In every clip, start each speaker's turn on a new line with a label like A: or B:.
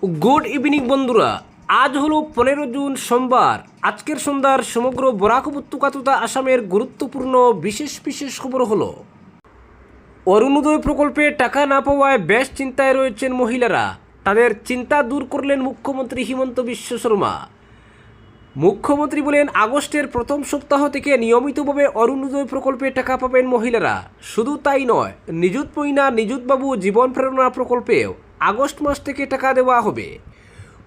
A: Good evening বন্ধুরা, আজ হলো 15 জুন সোমবার। আজকের সন্ধ্যার সমগ্র বরাক উপত্যকা তথা আসামের গুরুত্বপূর্ণ বিশেষ বিশেষ খবর হলো অরুণোদয় প্রকল্পে টাকা না পাওয়ায় বেশ চিন্তায় রয়েছেন মহিলারা। তাদের চিন্তা দূর করলেন মুখ্যমন্ত্রী হিমন্ত বিশ্ব শর্মা। মুখ্যমন্ত্রী বলেন, আগস্টের প্রথম সপ্তাহ থেকে নিয়মিতভাবে অরুণোদয় প্রকল্পে টাকা পাবেন মহিলারা। শুধু তাই নয়, নিযুত ময়না নিযুত বাবু জীবন প্রেরণা প্রকল্পেও আগস্ট মাস থেকে টাকা দেওয়া হবে।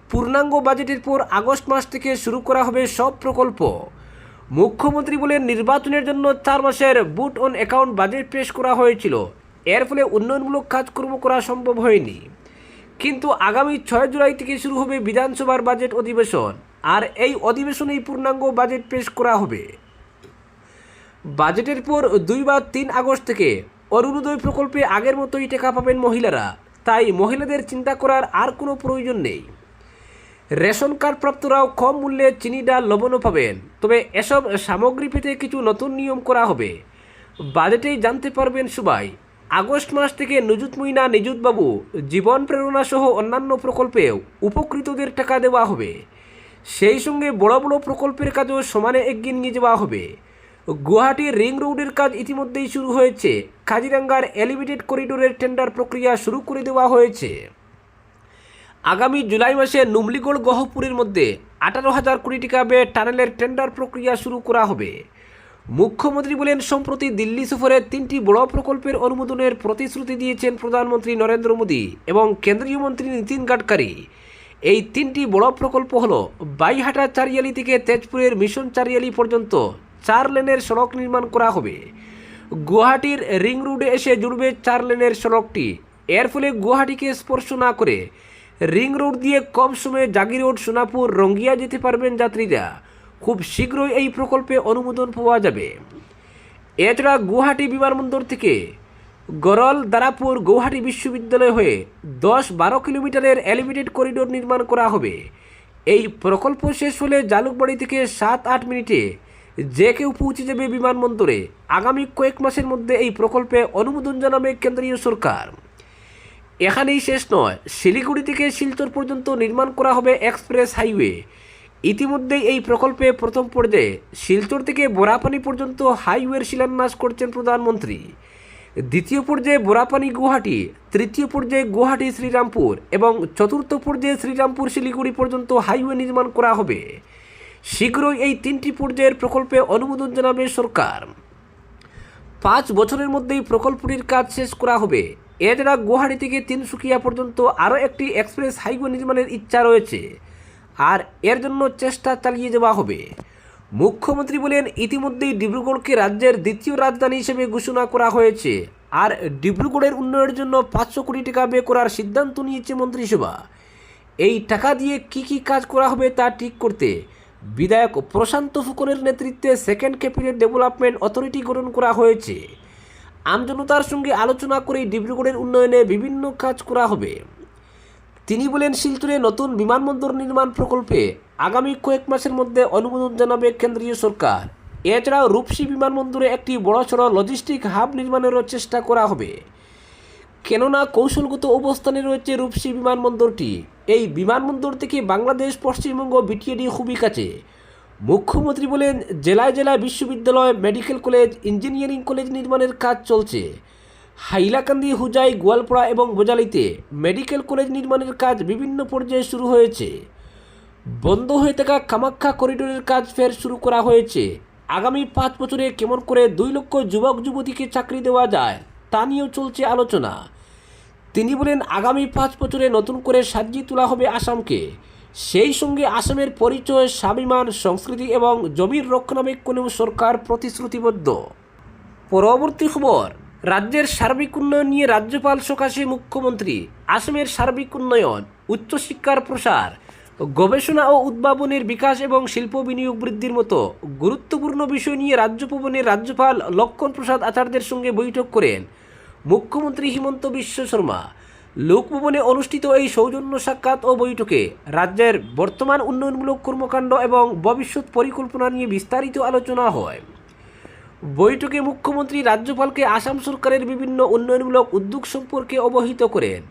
A: পূর্ণাঙ্গ বাজেটের পর আগস্ট মাস থেকে শুরু করা হবে সব প্রকল্প। মুখ্যমন্ত্রী বলেন, নির্বাচনের জন্য 4 মাসের বুট অন অ্যাকাউন্ট বাজেট পেশ করা হয়েছিল। এর ফলে উন্নয়নমূলক কাজকর্ম করা সম্ভব হয়নি। কিন্তু আগামী 6 জুলাই থেকে শুরু হবে বিধানসভার বাজেট অধিবেশন, আর এই অধিবেশনেই পূর্ণাঙ্গ বাজেট পেশ করা হবে। বাজেটের পর 2 বা 3 আগস্ট থেকে অরুণোদয় প্রকল্পে আগের মতোই টাকা পাবেন মহিলারা। তাই মহিলাদের চিন্তা করার আর কোনো প্রয়োজন নেই। রেশন কার্ড প্রাপ্তরাও কম মূল্যে চিনি, ডাল, লবণও পাবেন। তবে এসব সামগ্রী পেতে কিছু নতুন নিয়ম করা হবে। বাজেটেই জানতে পারবেন সবাই। আগস্ট মাস থেকে নিযুত ময়না নিযুত বাবু জীবন প্রেরণা সহ অন্যান্য প্রকল্পেও উপকৃতদের টাকা দেওয়া হবে। সেই সঙ্গে বড় বড় প্রকল্পের কাজও সমানে এগিয়ে নিয়ে যাওয়া হবে। গুয়াহাটির রিং রোডের কাজ ইতিমধ্যেই শুরু হয়েছে। কাজিরাঙ্গার এলিভেটেড করিডোরের টেন্ডার প্রক্রিয়া শুরু করে দেওয়া হয়েছে। আগামী জুলাই মাসে নুমলিগড় গহপুরের মধ্যে 18,000 কোটি টাকা ব্যয়ে টানেলের টেন্ডার প্রক্রিয়া শুরু করা হবে। মুখ্যমন্ত্রী বলেন, সম্প্রতি দিল্লি সফরে 3টি বড় প্রকল্পের অনুমোদনের প্রতিশ্রুতি দিয়েছেন প্রধানমন্ত্রী নরেন্দ্র মোদী এবং কেন্দ্রীয় মন্ত্রী নীতিন গাডকারি। এই 3টি বড় প্রকল্প হল বাইহাটা চারিয়ালি থেকে তেজপুরের মিশন চারিয়ালি পর্যন্ত 4 লেনের সড়ক নির্মাণ করা হবে। গুয়াহাটির রিং রোডে এসে জুড়বে 4 লেনের সড়কটি। এর ফলে গুয়াহাটিকে স্পর্শ না করে রিং রোড দিয়ে কম সময়ে জাগিরোড, সোনাপুর, রঙ্গিয়া যেতে পারবেন যাত্রীরা। খুব শীঘ্রই এই প্রকল্পে অনুমোদন পাওয়া যাবে। এছাড়া গুয়াহাটি বিমানবন্দর থেকে গরল, দারাপুর, গৌহাটি বিশ্ববিদ্যালয় হয়ে 10-12 কিলোমিটারের এলিভেটেড করিডোর নির্মাণ করা হবে। এই প্রকল্প শেষ হলে জালুকবাড়ি থেকে 7-8 মিনিটে যে কেউ পৌঁছে যাবে বিমানবন্দরে। আগামী কয়েক মাসের মধ্যে এই প্রকল্পে অনুমোদন জানাবে কেন্দ্রীয় সরকার। এখানেই শেষ নয়, শিলিগুড়ি থেকে শিলচর পর্যন্ত নির্মাণ করা হবে এক্সপ্রেস হাইওয়ে। ইতিমধ্যেই এই প্রকল্পে প্রথম পর্যায়ে শিলচর থেকে বোরাপানি পর্যন্ত হাইওয়ের শিলান্যাস করছেন প্রধানমন্ত্রী। দ্বিতীয় পর্যায়ে বোরাপানি গুয়াহাটি, তৃতীয় পর্যায়ে গুয়াহাটি শ্রীরামপুর এবং চতুর্থ পর্যায়ে শ্রীরামপুর শিলিগুড়ি পর্যন্ত হাইওয়ে নির্মাণ করা হবে। শীঘ্রই এই 3টি পর্যায়ের প্রকল্পে অনুমোদন জানাবে সরকার। 5 বছরের মধ্যেই প্রকল্পটির কাজ শেষ করা হবে। এছাড়া গুয়াহাটি থেকে তিনসুকিয়া পর্যন্ত আরও একটি এক্সপ্রেস হাইওয়ে নির্মাণের ইচ্ছা রয়েছে, আর এর জন্য চেষ্টা চালিয়ে যাওয়া হবে। মুখ্যমন্ত্রী বলেন, ইতিমধ্যেই ডিব্রুগড়কে রাজ্যের দ্বিতীয় রাজধানী হিসেবে ঘোষণা করা হয়েছে, আর ডিব্রুগড়ের উন্নয়নের জন্য 500 কোটি টাকা ব্যয় করার সিদ্ধান্ত নিয়েছে মন্ত্রিসভা। এই টাকা দিয়ে কি কি কাজ করা হবে তা ঠিক করতে বিধায়ক প্রশান্ত ফুকনের নেতৃত্বে সেকেন্ড ক্যাপিটাল ডেভেলপমেন্ট অথরিটি গঠন করা হয়েছে। আমজনতার সঙ্গে আলোচনা করেই ডিব্রুগড়ের উন্নয়নে বিভিন্ন কাজ করা হবে। তিনি বলেন, শিলচরে নতুন বিমানবন্দর নির্মাণ প্রকল্পে আগামী কয়েক মাসের মধ্যে অনুমোদন জানাবে কেন্দ্রীয় সরকার। এছাড়াও রূপসী বিমানবন্দরে একটি বড়সড় লজিস্টিক হাব নির্মাণেরও চেষ্টা করা হবে। কেননা কৌশলগত অবস্থানে রয়েছে রূপসী বিমানবন্দরটি। এই বিমানবন্দর থেকে বাংলাদেশ, পশ্চিমবঙ্গ, বিটিএডি খুবই কাছে। মুখ্যমন্ত্রী বলেন, জেলায় জেলায় বিশ্ববিদ্যালয়, মেডিকেল কলেজ, ইঞ্জিনিয়ারিং কলেজ নির্মাণের কাজ চলছে। হাইলাকান্দি, হুজাই, গোয়ালপাড়া এবং বোজালিতে মেডিকেল কলেজ নির্মাণের কাজ বিভিন্ন পর্যায়ে শুরু হয়েছে। বন্ধ হয়ে থাকা কামাখ্যা করিডোরের কাজ ফের শুরু করা হয়েছে। আগামী 5 বছরে কেমন করে 2 লক্ষ যুবক যুবতীকে চাকরি দেওয়া যায় তা নিয়েও চলছে আলোচনা। তিনি বলেন, আগামী 5 বছরে নতুন করে সাজিয়ে তোলা হবে আসামকে। সেই সঙ্গে আসামের পরিচয়, স্বাভিমান, সংস্কৃতি এবং জমির রক্ষণাবেক্ষণেও সরকার প্রতিশ্রুতিবদ্ধ। পরবর্তী খবর, রাজ্যের সার্বিক উন্নয়ন নিয়ে রাজ্যপাল সকাশে মুখ্যমন্ত্রী। আসামের সার্বিক উন্নয়ন, উচ্চশিক্ষার প্রসার, গবেষণা ও উদ্ভাবনের বিকাশ এবং শিল্প বিনিয়োগ বৃদ্ধির মতো গুরুত্বপূর্ণ বিষয় নিয়ে রাজ্যভবনের রাজ্যপাল লক্ষণ প্রসাদ আচার্যের সঙ্গে বৈঠক করেন মুখ্যমন্ত্রী হিমন্ত বিশ্ব শর্মা। লোকভবনে অনুষ্ঠিত এই সৌজন্য সাক্ষাৎ ও বৈঠকে রাজ্যের বর্তমান উন্নয়নমূলক কর্মকাণ্ড এবং ভবিষ্যৎ পরিকল্পনা নিয়ে বিস্তারিত আলোচনা হয়। বৈঠকে মুখ্যমন্ত্রী রাজ্যপালকে আসাম সরকারের বিভিন্ন উন্নয়নমূলক উদ্যোগ সম্পর্কে অবহিত করেন।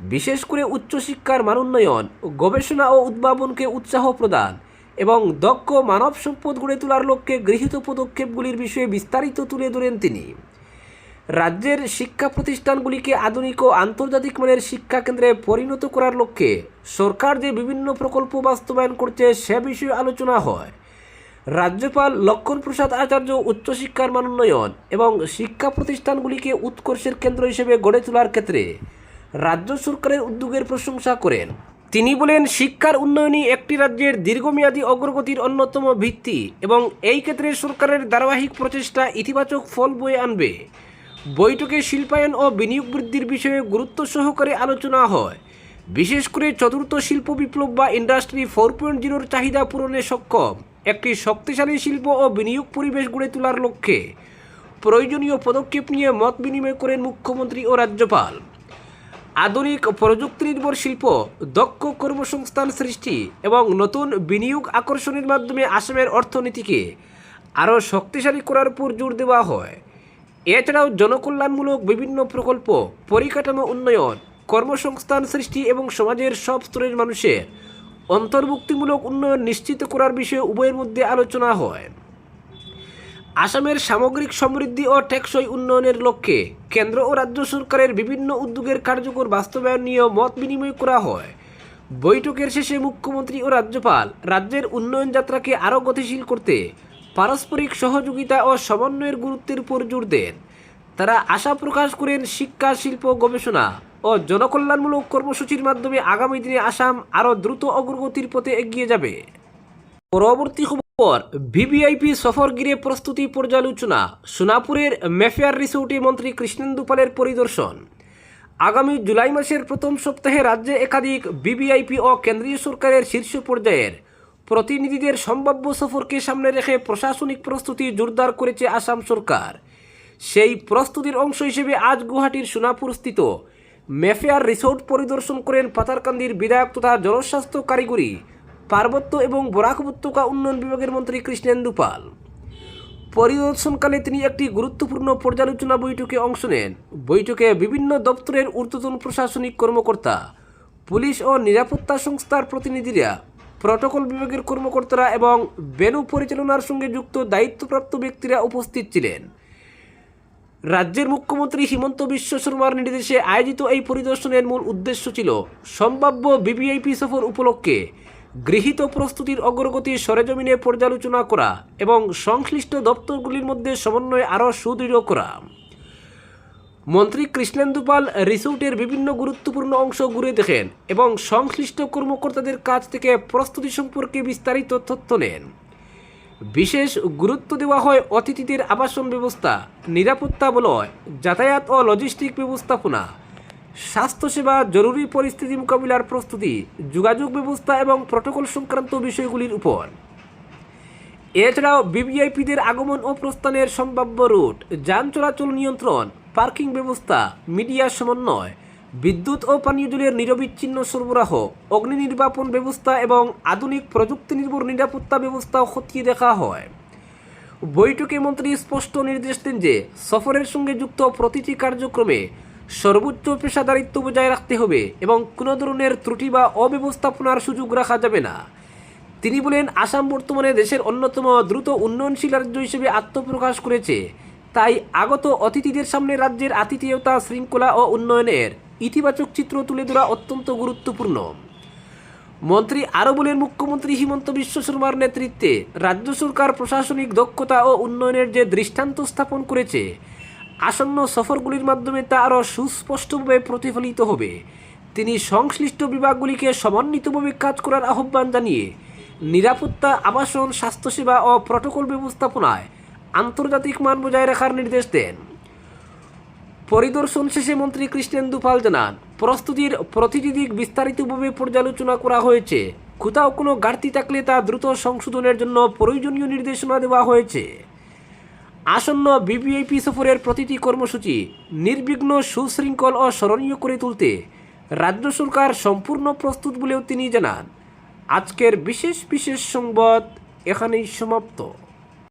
A: বিশেষ করে উচ্চশিক্ষার মান উন্নয়ন, গবেষণা ও উদ্ভাবনকে উৎসাহ প্রদান এবং দক্ষ মানব সম্পদ গড়ে তোলার লক্ষ্যে গৃহীত পদক্ষেপগুলির বিষয়ে বিস্তারিত তুলে ধরেন তিনি। রাজ্যের শিক্ষা প্রতিষ্ঠানগুলিকে আধুনিক ও আন্তর্জাতিক মানের শিক্ষা কেন্দ্রে পরিণত করার লক্ষ্যে সরকার যে বিভিন্ন প্রকল্প বাস্তবায়ন করছে সে বিষয়ে আলোচনা হয়। রাজ্যপাল লক্ষণ প্রসাদ আচার্য উচ্চশিক্ষার মান উন্নয়ন এবং শিক্ষা প্রতিষ্ঠানগুলিকে উৎকর্ষের কেন্দ্র হিসেবে গড়ে তোলার ক্ষেত্রে রাজ্য সরকারের উদ্যোগের প্রশংসা করেন। তিনি বলেন, শিক্ষার উন্নয়নই একটি রাজ্যের দীর্ঘমেয়াদী অগ্রগতির অন্যতম ভিত্তি এবং এই ক্ষেত্রে সরকারের ধারাবাহিক প্রচেষ্টা ইতিবাচক ফল বয়ে আনবে। বৈঠকে শিল্পায়ন ও বিনিয়োগ বৃদ্ধির বিষয়ে গুরুত্ব সহকারে আলোচনা হয়। বিশেষ করে চতুর্থ শিল্প বিপ্লব বা ইন্ডাস্ট্রি 4.0-র চাহিদা পূরণে সক্ষম একটি শক্তিশালী শিল্প ও বিনিয়োগ পরিবেশ গড়ে তোলার লক্ষ্যে প্রয়োজনীয় পদক্ষেপ নিয়ে মত বিনিময় করেন মুখ্যমন্ত্রী ও রাজ্যপাল। আধুনিক প্রযুক্তি নির্ভর শিল্প, দক্ষ কর্মসংস্থান সৃষ্টি এবং নতুন বিনিয়োগ আকর্ষণের মাধ্যমে আসামের অর্থনীতিকে আরও শক্তিশালী করার উপর জোর দেওয়া হয়। এছাড়াও জনকল্যাণমূলক বিভিন্ন প্রকল্প, পরিকাঠামো উন্নয়ন, কর্মসংস্থান সৃষ্টি এবং সমাজের সব স্তরের মানুষের অন্তর্ভুক্তিমূলক উন্নয়ন নিশ্চিত করার বিষয়ে উভয়ের মধ্যে আলোচনা হয়। আসামের সামগ্রিক সমৃদ্ধি ও টেকসই উন্নয়নের লক্ষ্যে কেন্দ্র ও রাজ্য সরকারের বিভিন্ন উদ্যোগের কার্যকর বাস্তবায়ন নিয়েও মত বিনিময় করা হয়। বৈঠকের শেষে মুখ্যমন্ত্রী ও রাজ্যপাল রাজ্যের উন্নয়ন যাত্রাকে আরও গতিশীল করতে পারস্পরিক সহযোগিতা ও সমন্বয়ের গুরুত্বের উপর জোর দেন। তারা আশা প্রকাশ করেন, শিক্ষা, শিল্প, গবেষণা ও জনকল্যাণমূলক কর্মসূচির মাধ্যমে আগামী দিনে আসাম আরও দ্রুত অগ্রগতির পথে এগিয়ে যাবে। পরবর্তী খবর, ভিভিআইপি সফর ঘিরে প্রস্তুতি পর্যালোচনা। সোনাপুরের মেফেয়ার রিসোর্টে মন্ত্রী কৃষ্ণেন্দু পালের পরিদর্শন। আগামী জুলাই মাসের প্রথম সপ্তাহে রাজ্যে একাধিক ভিভিআইপি ও কেন্দ্রীয় সরকারের শীর্ষ পর্যায়ের প্রতিনিধিদের সম্ভাব্য সফরকে সামনে রেখে প্রশাসনিক প্রস্তুতি জোরদার করেছে আসাম সরকার। সেই প্রস্তুতির অংশ হিসেবে আজ গুয়াহাটির সোনাপুরস্থিত মেফেয়ার রিসোর্ট পরিদর্শন করেন পাতারকান্দির বিধায়ক তথা জনস্বাস্থ্য, কারিগরি, পার্বত্য এবং বরাক উপত্যকা উন্নয়ন বিভাগের মন্ত্রী কৃষ্ণেন্দু পাল। পরিদর্শনকালে তিনি একটি গুরুত্বপূর্ণ পর্যালোচনা বৈঠকে অংশ নেন। বৈঠকে বিভিন্ন দপ্তরের ঊর্ধ্বতন প্রশাসনিক কর্মকর্তা, পুলিশ ও নিরাপত্তা সংস্থার প্রতিনিধিরা, প্রটোকল বিভাগের কর্মকর্তারা এবং ভেন্যু পরিচালনার সঙ্গে যুক্ত দায়িত্বপ্রাপ্ত ব্যক্তিরা উপস্থিত ছিলেন। রাজ্যের মুখ্যমন্ত্রী হিমন্ত বিশ্ব শর্মার নির্দেশে আয়োজিত এই পরিদর্শনের মূল উদ্দেশ্য ছিল সম্ভাব্য ভিভিআইপি সফর উপলক্ষে গৃহীত প্রস্তুতির অগ্রগতি সরেজমিনে পর্যালোচনা করা এবং সংশ্লিষ্ট দপ্তরগুলির মধ্যে সমন্বয় আরও সুদৃঢ় করা। মন্ত্রী কৃষ্ণেন্দু পাল রিসোর্টের বিভিন্ন গুরুত্বপূর্ণ অংশ ঘুরে দেখেন এবং সংশ্লিষ্ট কর্মকর্তাদের কাছ থেকে প্রস্তুতি সম্পর্কে বিস্তারিত তথ্য নেন। বিশেষ গুরুত্ব দেওয়া হয় অতিথিদের আবাসন ব্যবস্থা, নিরাপত্তা বলয়, যাতায়াত ও লজিস্টিক ব্যবস্থাপনা, স্বাস্থ্যসেবা, জরুরি পরিস্থিতি মোকাবিলার প্রস্তুতি, যোগাযোগ ব্যবস্থা এবং প্রটোকল সংক্রান্ত বিষয়গুলির উপর। এছাড়াও ভিভিআইপিদের আগমন ও প্রস্থানের সম্ভাব্য রুট, যান চলাচল নিয়ন্ত্রণ, পার্কিং ব্যবস্থা, মিডিয়া সমন্বয়, বিদ্যুৎ ও পানীয় জলের নিরবিচ্ছিন্ন সরবরাহ, অগ্নি নির্বাপন ব্যবস্থা এবং আধুনিক প্রযুক্তি নির্ভর নিরাপত্তা ব্যবস্থাও খতিয়ে দেখা হয়। বৈঠকে মন্ত্রী স্পষ্ট নির্দেশ দেন যে সফরের সঙ্গে যুক্ত প্রতিটি কার্যক্রমে সর্বোচ্চ পেশাদারিত্ব বজায় রাখতে হবে এবং কোনো ধরনের ত্রুটি বা অব্যবস্থাপনার সুযোগ রাখা যাবে না। তিনি বলেন, আসাম বর্তমানে দেশের অন্যতম দ্রুত উন্নয়নশীল রাজ্য হিসেবে আত্মপ্রকাশ করেছে। তাই আগত অতিথিদের সামনে রাজ্যের আতিথেয়তা, শৃঙ্খলা ও উন্নয়নের ইতিবাচক চিত্র তুলে ধরা অত্যন্ত গুরুত্বপূর্ণ। মন্ত্রী আরও বলেন, মুখ্যমন্ত্রী হিমন্ত বিশ্ব শর্মার নেতৃত্বে রাজ্য সরকার প্রশাসনিক দক্ষতা ও উন্নয়নের যে দৃষ্টান্ত স্থাপন করেছে, আসন্ন সফরগুলির মাধ্যমে তা আরও সুস্পষ্টভাবে প্রতিফলিত হবে। তিনি সংশ্লিষ্ট বিভাগগুলিকে সমন্বিতভাবে কাজ করার আহ্বান জানিয়ে নিরাপত্তা, আবাসন, স্বাস্থ্যসেবা ও প্রটোকল ব্যবস্থাপনায় আন্তর্জাতিক মান বজায় রাখার নির্দেশ দেন। পরিদর্শন শেষে মন্ত্রী কৃষ্ণেন্দু পাল জানান, প্রস্তুতির প্রতিটি দিক বিস্তারিতভাবে পর্যালোচনা করা হয়েছে। কোথাও কোনো ঘাটতি থাকলে তা দ্রুত সংশোধনের জন্য প্রয়োজনীয় নির্দেশনা দেওয়া হয়েছে। আসন্ন ভিভিআইপি সফরের প্রতিটি কর্মসূচি নির্বিঘ্ন, সুশৃঙ্খল ও স্মরণীয় করে তুলতে রাজ্য সরকার সম্পূর্ণ প্রস্তুত বলেও তিনি জানান। আজকের বিশেষ সংবাদ এখানেই সমাপ্ত।